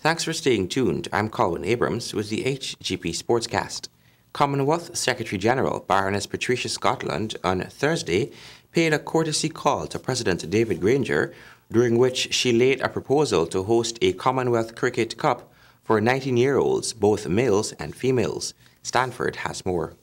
Thanks for staying tuned. I'm Colin Abrams with the HGP SPORTSCAST. Commonwealth Secretary-General Baroness Patricia Scotland on Thursday paid a courtesy call to President David Granger, during which she laid a proposal to host a Commonwealth Cricket Cup for 19-year-olds, both males and females. Stanford has more.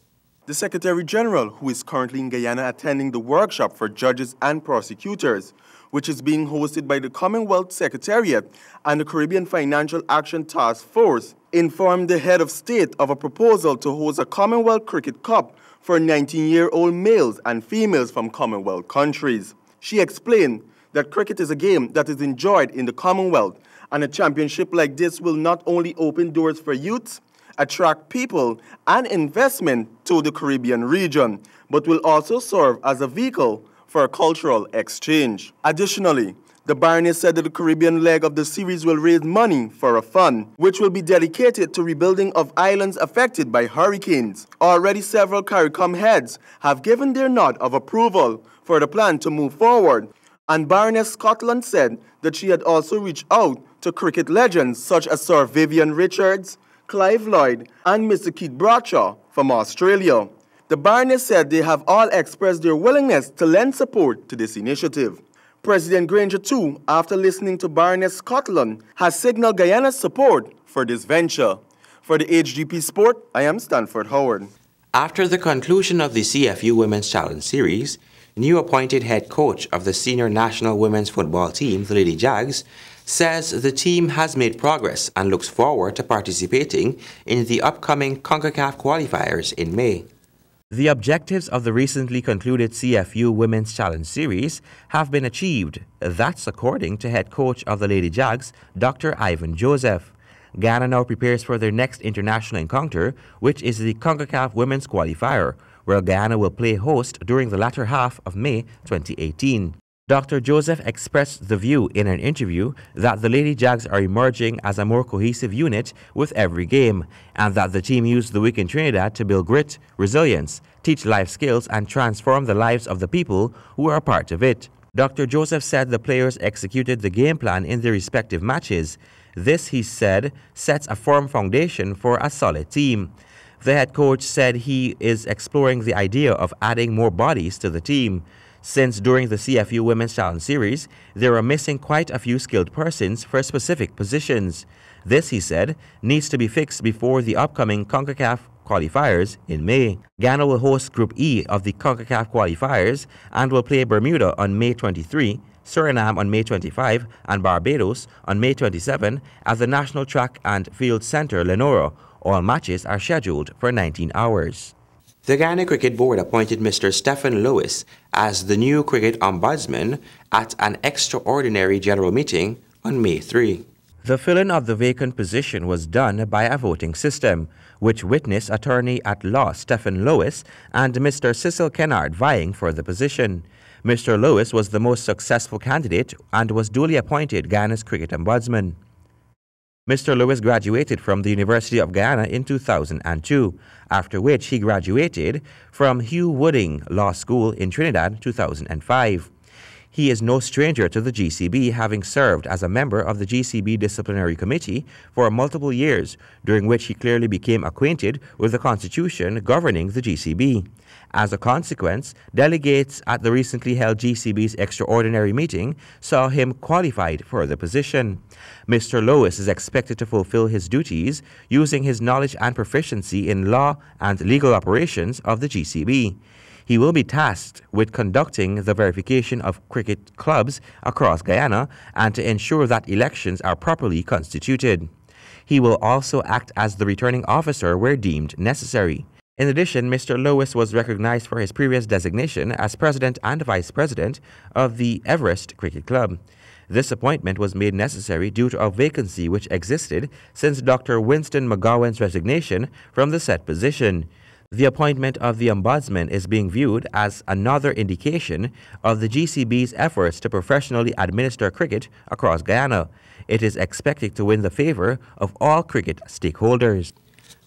The Secretary-General, who is currently in Guyana attending the workshop for judges and prosecutors, which is being hosted by the Commonwealth Secretariat and the Caribbean Financial Action Task Force, informed the head of state of a proposal to host a Commonwealth Cricket Cup for 19-year-old males and females from Commonwealth countries. She explained that cricket is a game that is enjoyed in the Commonwealth, and a championship like this will not only open doors for youths, attract people and investment to the Caribbean region, but will also serve as a vehicle for a cultural exchange. Additionally, the Baroness said that the Caribbean leg of the series will raise money for a fund, which will be dedicated to rebuilding of islands affected by hurricanes. Already several CARICOM heads have given their nod of approval for the plan to move forward, and Baroness Scotland said that she had also reached out to cricket legends such as Sir Vivian Richards, Clive Lloyd, and Mr. Keith Bradshaw from Australia. The Baroness said they have all expressed their willingness to lend support to this initiative. President Granger, too, after listening to Baroness Scotland, has signaled Guyana's support for this venture. For the HGP Sport, I am Stanford Howard. After the conclusion of the CFU Women's Challenge Series, new appointed head coach of the senior national women's football team, the Lady Jags, says the team has made progress and looks forward to participating in the upcoming CONCACAF qualifiers in May. The objectives of the recently concluded CFU Women's Challenge Series have been achieved. That's according to head coach of the Lady Jags, Dr. Ivan Joseph. Ghana now prepares for their next international encounter, which is the CONCACAF Women's Qualifier, where Guyana will play host during the latter half of May 2018. Dr. Joseph expressed the view in an interview that the Lady Jags are emerging as a more cohesive unit with every game, and that the team used the week in Trinidad to build grit, resilience, teach life skills, and transform the lives of the people who are a part of it. Dr. Joseph said the players executed the game plan in their respective matches. This, he said, sets a firm foundation for a solid team. The head coach said he is exploring the idea of adding more bodies to the team, since during the CFU Women's Challenge Series, they are missing quite a few skilled persons for specific positions. This, he said, needs to be fixed before the upcoming CONCACAF qualifiers in May. Ghana will host Group E of the CONCACAF qualifiers and will play Bermuda on May 23, Suriname on May 25, and Barbados on May 27 at the National Track and Field Centre, Lenora. All matches are scheduled for 19 hours. The Ghana Cricket Board appointed Mr. Stephen Lewis as the new cricket ombudsman at an extraordinary general meeting on May 3. The filling of the vacant position was done by a voting system, which witnessed attorney-at-law Stephen Lewis and Mr. Cecil Kennard vying for the position. Mr. Lewis was the most successful candidate and was duly appointed Ghana's cricket ombudsman. Mr. Lewis graduated from the University of Guyana in 2002, after which he graduated from Hugh Wooding Law School in Trinidad in 2005. He is no stranger to the GCB, having served as a member of the GCB Disciplinary Committee for multiple years, during which he clearly became acquainted with the constitution governing the GCB. As a consequence, delegates at the recently held GCB's extraordinary meeting saw him qualified for the position. Mr. Lewis is expected to fulfill his duties using his knowledge and proficiency in law and legal operations of the GCB. He will be tasked with conducting the verification of cricket clubs across Guyana and to ensure that elections are properly constituted. He will also act as the returning officer where deemed necessary. In addition, Mr. Lewis was recognized for his previous designation as president and vice president of the Everest Cricket Club. This appointment was made necessary due to a vacancy which existed since Dr. Winston McGowan's resignation from the said position. The appointment of the ombudsman is being viewed as another indication of the GCB's efforts to professionally administer cricket across Guyana. It is expected to win the favor of all cricket stakeholders.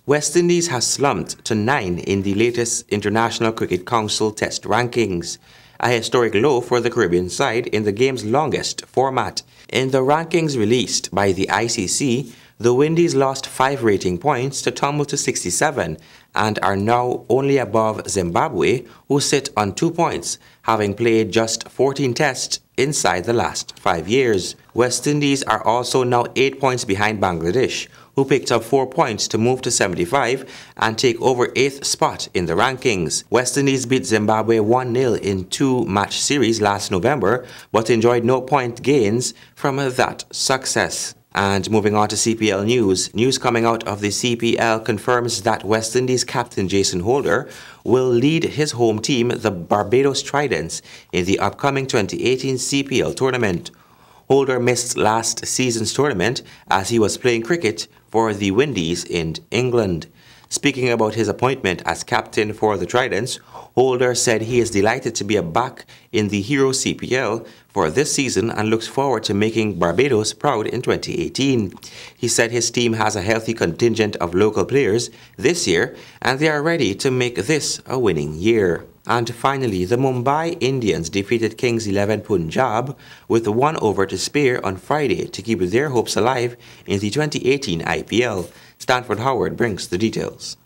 West Indies has slumped to 9 in the latest International Cricket Council Test rankings, a historic low for the Caribbean side in the game's longest format. In the rankings released by the ICC The Windies lost 5 rating points to tumble to 67 and are now only above Zimbabwe, who sit on 2 points, having played just 14 tests inside the last 5 years. West Indies are also now 8 points behind Bangladesh, who picked up 4 points to move to 75 and take over 8th spot in the rankings. West Indies beat Zimbabwe 1-0 in 2-match series last November, but enjoyed no point gains from that success. And moving on to CPL news. News coming out of the CPL confirms that West Indies captain Jason Holder will lead his home team, the Barbados Tridents, in the upcoming 2018 CPL tournament. Holder missed last season's tournament as he was playing cricket for the Windies in England. Speaking about his appointment as captain for the Tridents, Holder said he is delighted to be back in the Hero CPL for this season and looks forward to making Barbados proud in 2018. He said his team has a healthy contingent of local players this year and they are ready to make this a winning year. And finally, the Mumbai Indians defeated Kings 11 Punjab with 1 over to spare on Friday to keep their hopes alive in the 2018 IPL. Stanford Howard brings the details.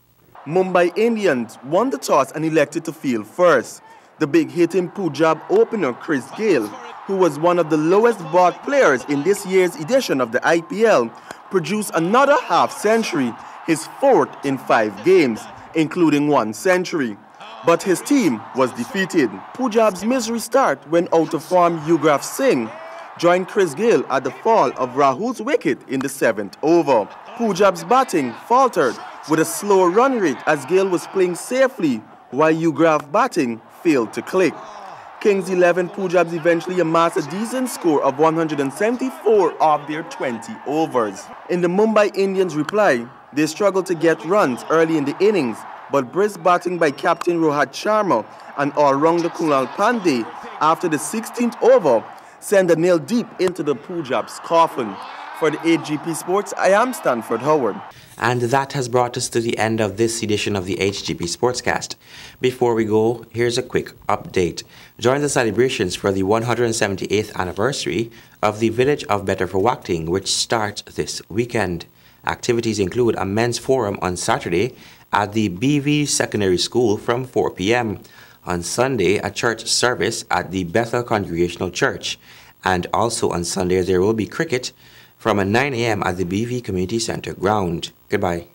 Mumbai Indians won the toss and elected to field first. The big-hitting Punjab opener Chris Gayle, who was one of the lowest-bought players in this year's edition of the IPL, produced another half-century, his 4th in 5 games, including 1 century. But his team was defeated. Punjab's misery start when out-of-form Yuvraj Singh joined Chris Gayle at the fall of Rahul's wicket in the 7th over. Punjab's batting faltered with a slow run rate as Gayle was playing safely while Yugrav's batting failed to click. Kings 11 Punjabs eventually amassed a decent score of 174 of their 20 overs. In the Mumbai Indians' reply, they struggled to get runs early in the innings, but brisk batting by captain Rohit Sharma and all-rounder Kunal Pandey after the 16th over sent a nail deep into the Punjab's coffin. For the HGP Sports, I am Stanford Howard. And that has brought us to the end of this edition of the HGP Sportscast. Before we go, here's a quick update. Join the celebrations for the 178th anniversary of the Village of Better for Wachting, which starts this weekend. Activities include a men's forum on Saturday at the BV Secondary School from 4 p.m. On Sunday, a church service at the Bethel Congregational Church. And also on Sunday, there will be cricket from 9 a.m. at the BV Community Center ground. Goodbye.